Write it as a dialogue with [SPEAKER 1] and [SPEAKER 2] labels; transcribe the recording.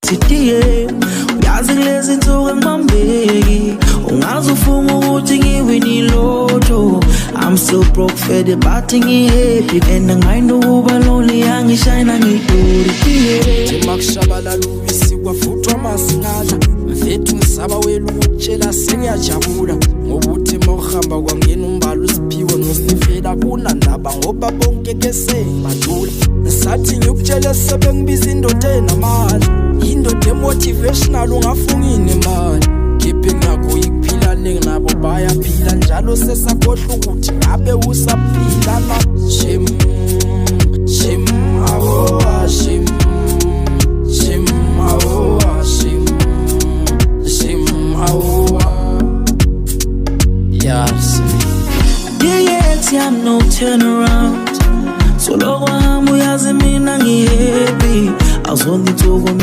[SPEAKER 1] Sitie uyazi lezi insuku ngibambeki ungazufunga ukuthi ngiwini lotto. I'm so broke fed but ngihappy and ngind ukuba lonely angishayina ngiduri
[SPEAKER 2] Timakushabalala ubisi kwafuthwa masingala mfethu ngisaba welu ukutshela sengiyajabula ngobuthi mawuhamba kwangena umbalo siphiwe nosifela kunandaba ngoba bonke kese badula sathi ngikutshela sebengibiza indoda enamali indoda emotivational ungafungini imali keeping yakho ikuphila nabo bayaphila njalo sesakhohlwa ukuthi ngabe usaphila na shame